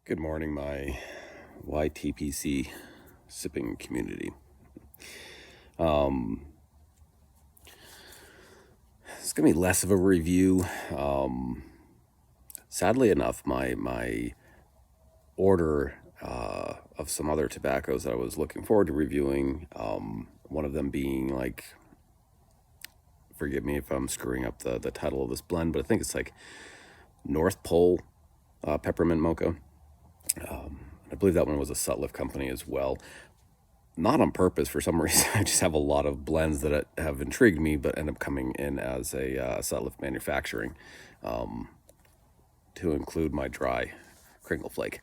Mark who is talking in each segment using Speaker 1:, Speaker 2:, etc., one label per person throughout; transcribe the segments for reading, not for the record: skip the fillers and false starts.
Speaker 1: Good morning, my YTPC sipping community. It's gonna be less of a review. Sadly enough, my order of some other tobaccos that I was looking forward to reviewing. One of them being like, forgive me if I'm screwing up the title of this blend, but I think it's like North Pole peppermint mocha. I believe that one was a Sutliff company as well. Not on purpose for some reason. I just have a lot of blends that have intrigued me, but end up coming in as a Sutliff manufacturing, to include my dry crinkle flake.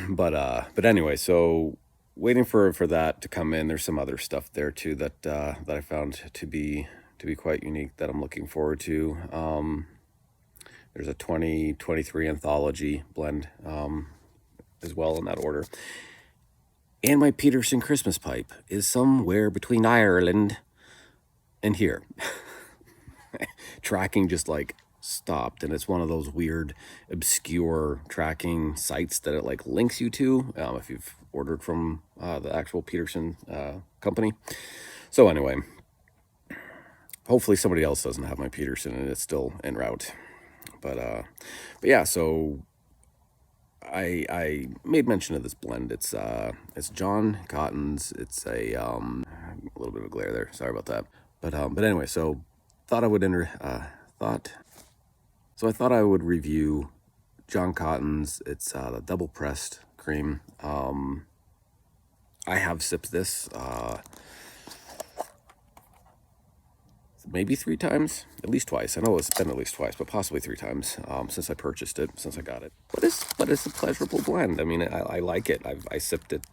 Speaker 1: but anyway, so waiting for that to come in. There's some other stuff there too that I found to be quite unique that I'm looking forward to. There's a 2023 anthology blend as well in that order. And my Peterson Christmas pipe is somewhere between Ireland and here. Tracking just like stopped, and it's one of those weird, obscure tracking sites that it like links you to if you've ordered from the actual Peterson company. So anyway, hopefully somebody else doesn't have my Peterson and it's still en route. But yeah, so I made mention of this blend. It's John Cotton's. It's a little bit of a glare there. Sorry about that. But anyway, so I thought I would review John Cotton's. It's the double pressed cream. I have sipped this maybe 3 times, at least twice. I know it's been at least twice, but possibly 3 times since I purchased it, since I got it. But it's a pleasurable blend. I mean, I like it. I sipped it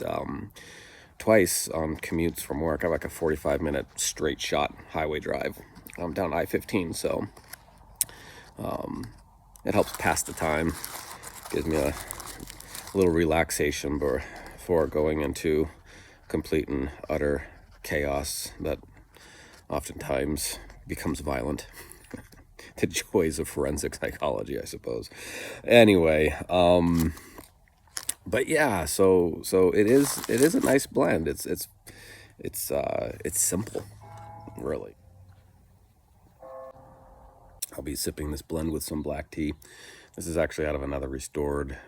Speaker 1: twice on commutes from work. I have like a 45-minute straight shot highway drive down I-15, so it helps pass the time. Gives me a little relaxation before going into complete and utter chaos that oftentimes becomes violent. The joys of forensic psychology, I suppose. Anyway, but yeah, so it is a nice blend. It's simple, really. I'll be sipping this blend with some black tea. This is actually out of another restored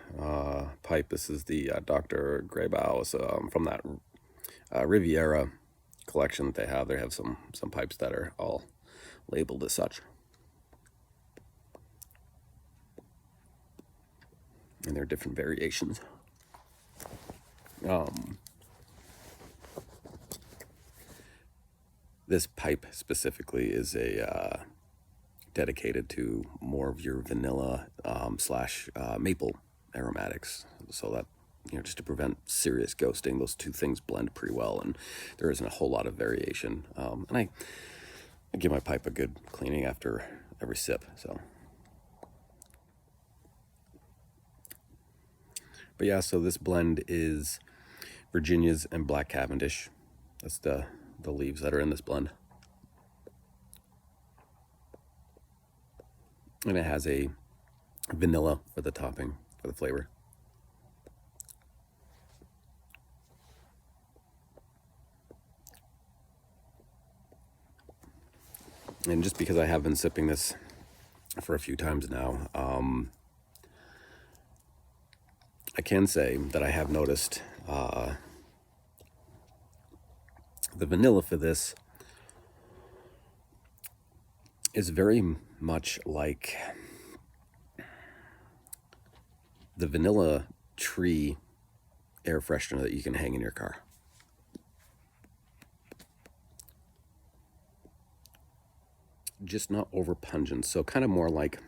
Speaker 1: pipe. This is the Dr. Graybau's from that Riviera collection that they have. They have some pipes that are all labeled as such, and there are different variations. This pipe specifically is a dedicated to more of your vanilla slash maple aromatics, so that, you know, just to prevent serious ghosting. Those two things blend pretty well, and there isn't a whole lot of variation. And I give my pipe a good cleaning after every sip. So, but yeah, so this blend is Virginia's and Black Cavendish. That's the leaves that are in this blend, and it has a vanilla for the topping, for the flavor. And just because I have been sipping this for a few times now, I can say that I have noticed the vanilla for this is very much like the vanilla tree air freshener that you can hang in your car. Just not over pungent, so kind of more like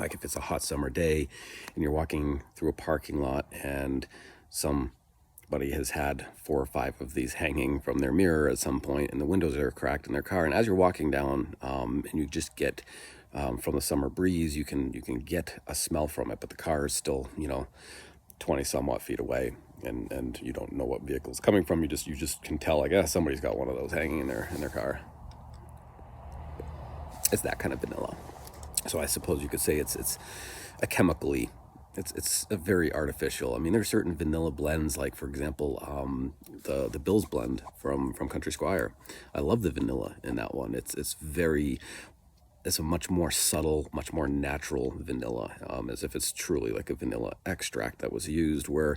Speaker 1: if it's a hot summer day and you're walking through a parking lot and somebody has had 4 or 5 of these hanging from their mirror at some point, and the windows are cracked in their car, and as you're walking down and you just get from the summer breeze, you can get a smell from it, but the car is still, 20 somewhat feet away, and you don't know what vehicle is coming from. You just can tell, I guess, somebody's got one of those hanging in their car. It's that kind of vanilla. So I suppose you could say it's a chemically it's a very artificial. I mean, there are certain vanilla blends, like for example, the Bill's blend from Country Squire. I love the vanilla in that one. It's a much more subtle, much more natural vanilla, as if it's truly like a vanilla extract that was used. Where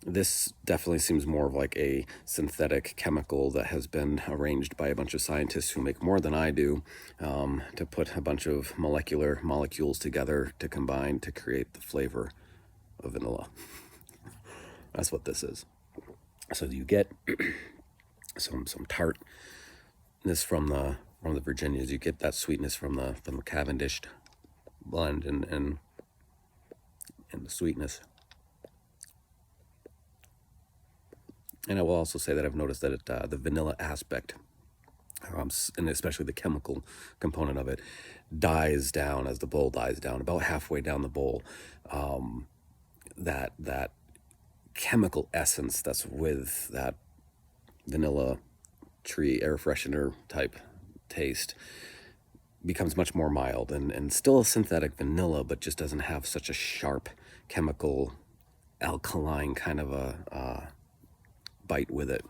Speaker 1: this definitely seems more of like a synthetic chemical that has been arranged by a bunch of scientists who make more than I do, to put a bunch of molecular molecules together to combine to create the flavor of vanilla. That's what this is. So you get some tartness from the Virginias. You get that sweetness from the Cavendish blend, and the sweetness. And I will also say that I've noticed that the vanilla aspect, and especially the chemical component of it, dies down as the bowl dies down. About halfway down the bowl, that chemical essence that's with that vanilla tree air freshener type taste becomes much more mild, and still a synthetic vanilla, but just doesn't have such a sharp chemical alkaline kind of a bite with it.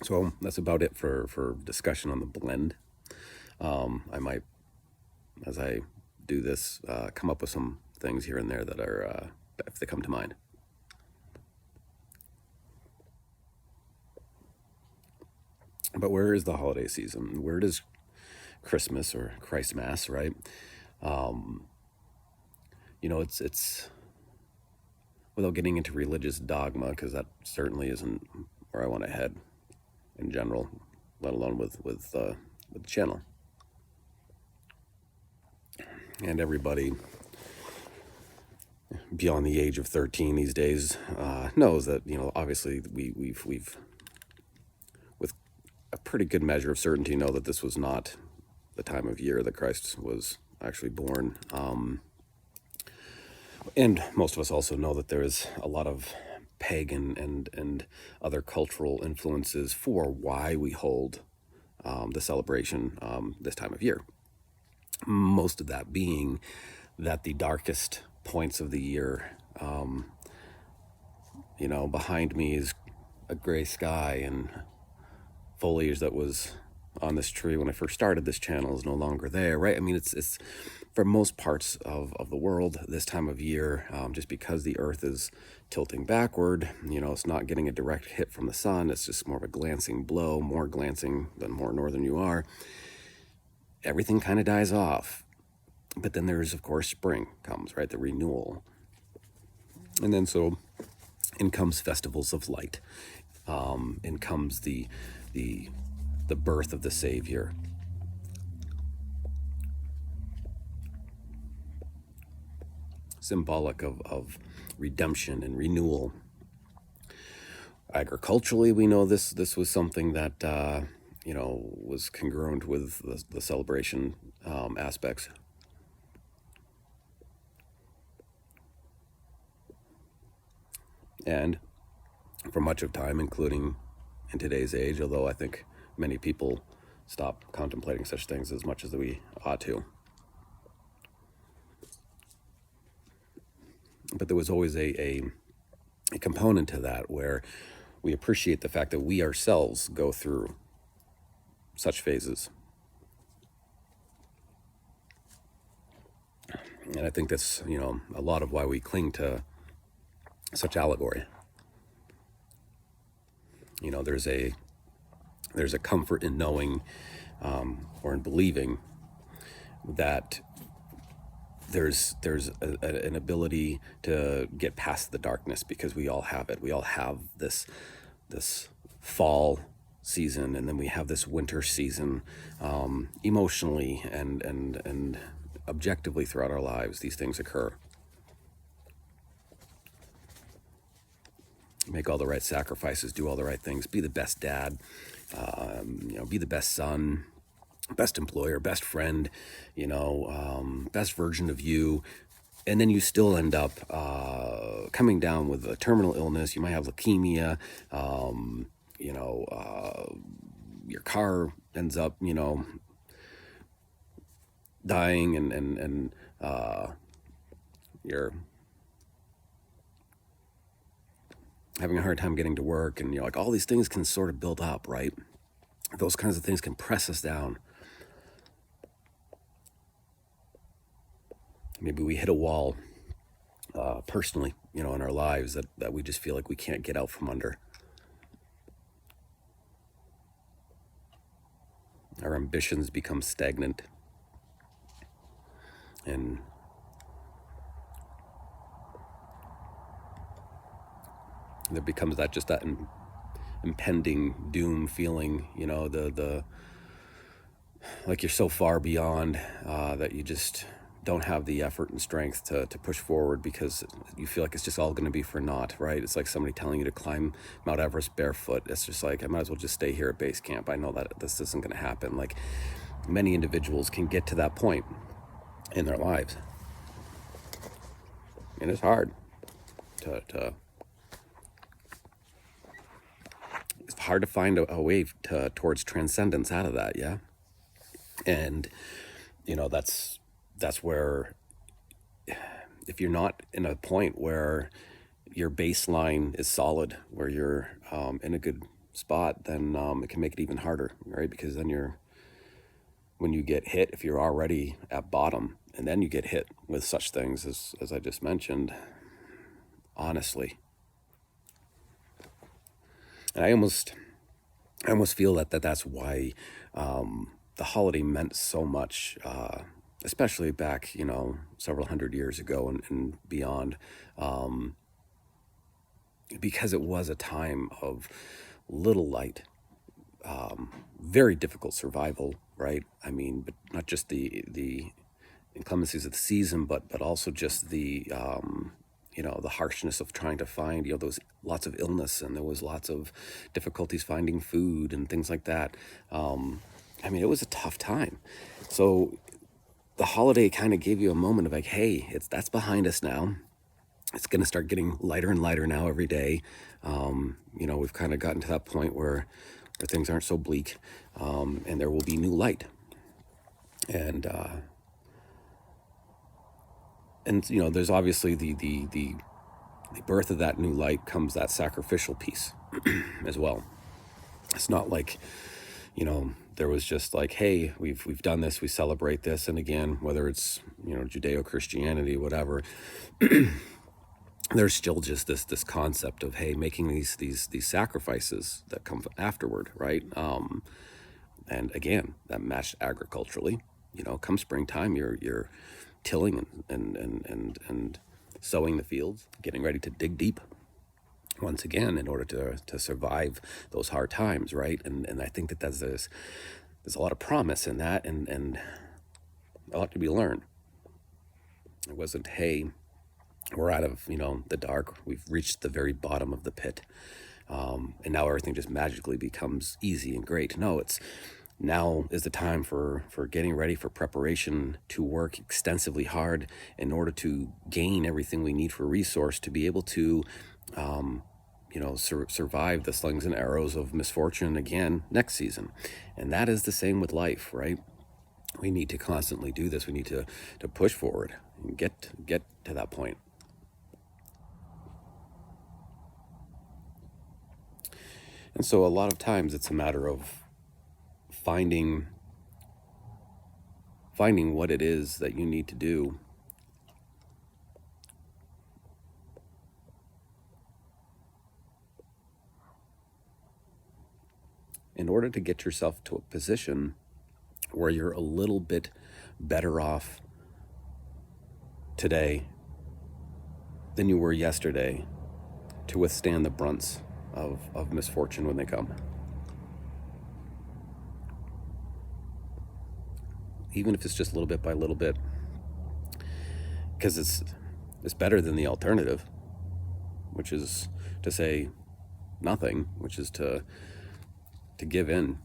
Speaker 1: So that's about it for discussion on the blend. I might, as I do this, come up with some things here and there that are, if they come to mind. But where is the holiday season? Where does Christmas or Christmas, right? It's without getting into religious dogma, because that certainly isn't where I want to head in general, let alone with the channel. And everybody beyond the age of 13 these days knows that, obviously we've with a pretty good measure of certainty know that this was not the time of year that Christ was actually born. And most of us also know that there is a lot of pagan and other cultural influences for why we hold the celebration this time of year. Most of that being that the darkest points of the year, behind me is a gray sky, and foliage that was on this tree when I first started this channel is no longer there, right? I mean, it's for most parts of the world this time of year, just because the earth is tilting backward, it's not getting a direct hit from the sun. It's just more of a glancing blow, more glancing the more northern you are. Everything kind of dies off. But then there's, of course, spring comes, right? The renewal. And then so in comes festivals of light. In comes the birth of the Savior. Symbolic of redemption and renewal. Agriculturally, we know this was something that was congruent with the celebration aspects. And for much of time, including in today's age, although I think many people stop contemplating such things as much as we ought to. But there was always a component to that where we appreciate the fact that we ourselves go through such phases. And I think that's, a lot of why we cling to such allegory. There's a comfort in knowing, or in believing that there's an ability to get past the darkness, because we all have it. We all have this fall season, and then we have this winter season, emotionally and objectively throughout our lives. These things occur. Make all the right sacrifices, do all the right things, be the best dad, be the best son, best employer, best friend, best version of you. And then you still end up coming down with a terminal illness. You might have leukemia, your car ends up, dying, and you're having a hard time getting to work, and like all these things can sort of build up, right? Those kinds of things can press us down. Maybe we hit a wall personally, in our lives that we just feel like we can't get out from under. Our ambitions become stagnant, and there becomes that impending doom feeling, the like you're so far beyond that you just don't have the effort and strength to push forward, because you feel like it's just all going to be for naught, right? It's like somebody telling you to climb Mount Everest barefoot. It's just like, I might as well just stay here at base camp. I know that this isn't going to happen. Like, many individuals can get to that point in their lives, and it's hard to it's hard to find a way towards transcendence out of that. Yeah. And that's where, if you're not in a point where your baseline is solid, where you're in a good spot, then it can make it even harder, right? Because then when you get hit, if you're already at bottom and then you get hit with such things as I just mentioned, honestly, and I almost feel that's why the holiday meant so much, especially back, several hundred years ago and beyond, because it was a time of little light, very difficult survival, right? I mean, but not just the inclemencies of the season, but also just the the harshness of trying to find, those lots of illness, and there was lots of difficulties finding food and things like that. I mean, it was a tough time. So the holiday kind of gave you a moment of like, hey, that's behind us now. It's going to start getting lighter and lighter now every day. We've kind of gotten to that point where things aren't so bleak, and there will be new light. And there's obviously the birth of that new light comes that sacrificial piece as well. It's not like, there was just like, hey, we've done this, we celebrate this, and again, whether it's Judeo-Christianity, whatever, there's still just this concept of, hey, making these sacrifices that come afterward, right? And again, that matched agriculturally. Come springtime, you're tilling and sowing the fields, getting ready to dig deep once again in order to survive those hard times, right? And I think that there's a lot of promise in that, and a lot to be learned. It wasn't, hey, we're out of the dark, we've reached the very bottom of the pit, and now everything just magically becomes easy and great. No, it's now is the time for getting ready, for preparation, to work extensively hard in order to gain everything we need for resource to be able to survive the slings and arrows of misfortune again next season. And that is the same with life, right? We need to constantly do this. We need to push forward and get to that point. And so a lot of times it's a matter of finding what it is that you need to do in order to get yourself to a position where you're a little bit better off today than you were yesterday to withstand the brunts of misfortune when they come. Even if it's just little bit by little bit, because it's better than the alternative, which is to say nothing, which is to give in.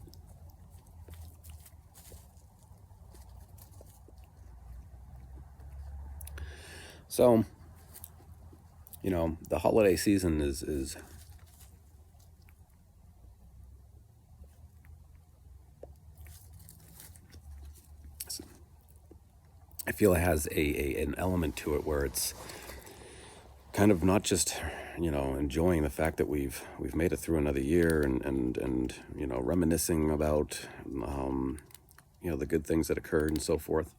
Speaker 1: So, the holiday season is I feel it has an element to it where it's kind of not just, enjoying the fact that we've made it through another year, and reminiscing about the good things that occurred and so forth,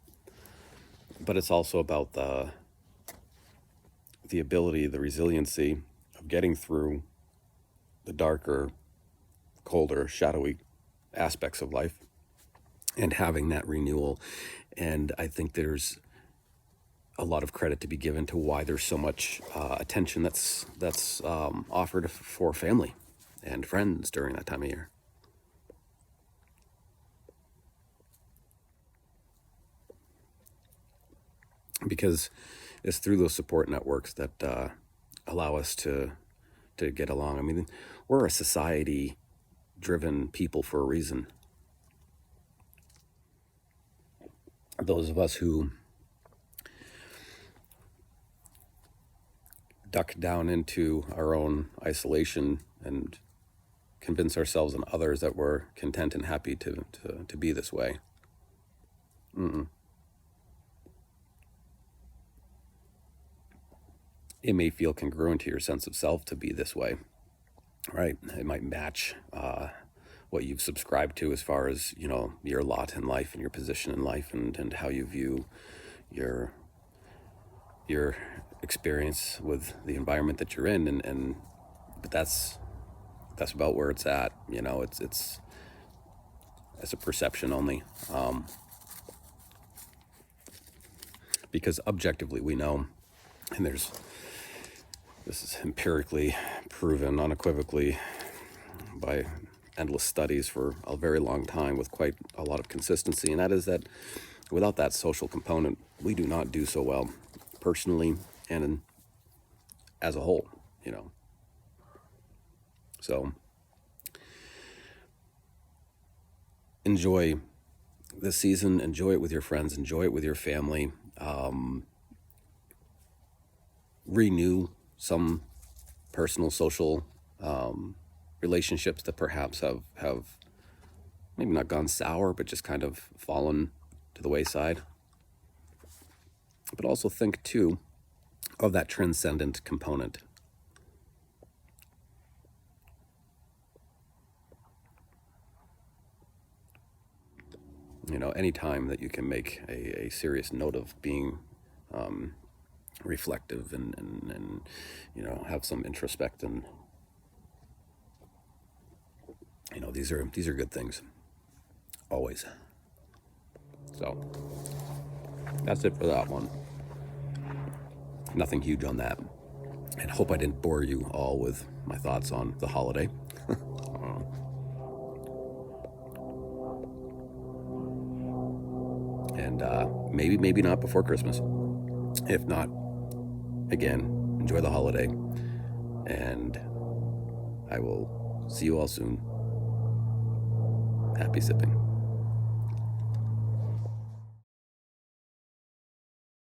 Speaker 1: but it's also about the ability, the resiliency of getting through the darker, colder, shadowy aspects of life and having that renewal. And I think there's a lot of credit to be given to why there's so much attention that's offered for family and friends during that time of year. Because it's through those support networks that allow us to get along. I mean, we're a society-driven people for a reason. Those of us who duck down into our own isolation and convince ourselves and others that we're content and happy to be this way. It may feel congruent to your sense of self to be this way, right? It might match what you've subscribed to as far as, your lot in life and your position in life, and how you view your experience with the environment that you're in, but that's about where it's at. It's a perception only, because objectively we know, and this is empirically proven unequivocally by endless studies for a very long time with quite a lot of consistency, and that is that without that social component, we do not do so well personally and as a whole, So enjoy this season, enjoy it with your friends, enjoy it with your family, renew some personal social relationships that perhaps have maybe not gone sour, but just kind of fallen to the wayside. But also think, too, of that transcendent component. Any time that you can make a serious note of being reflective and have some introspect, and these are good things, always. So that's it for that one. Nothing huge on that, and hope I didn't bore you all with my thoughts on the holiday. And maybe not before Christmas. If not, again, enjoy the holiday, and I will see you all soon. Happy sipping.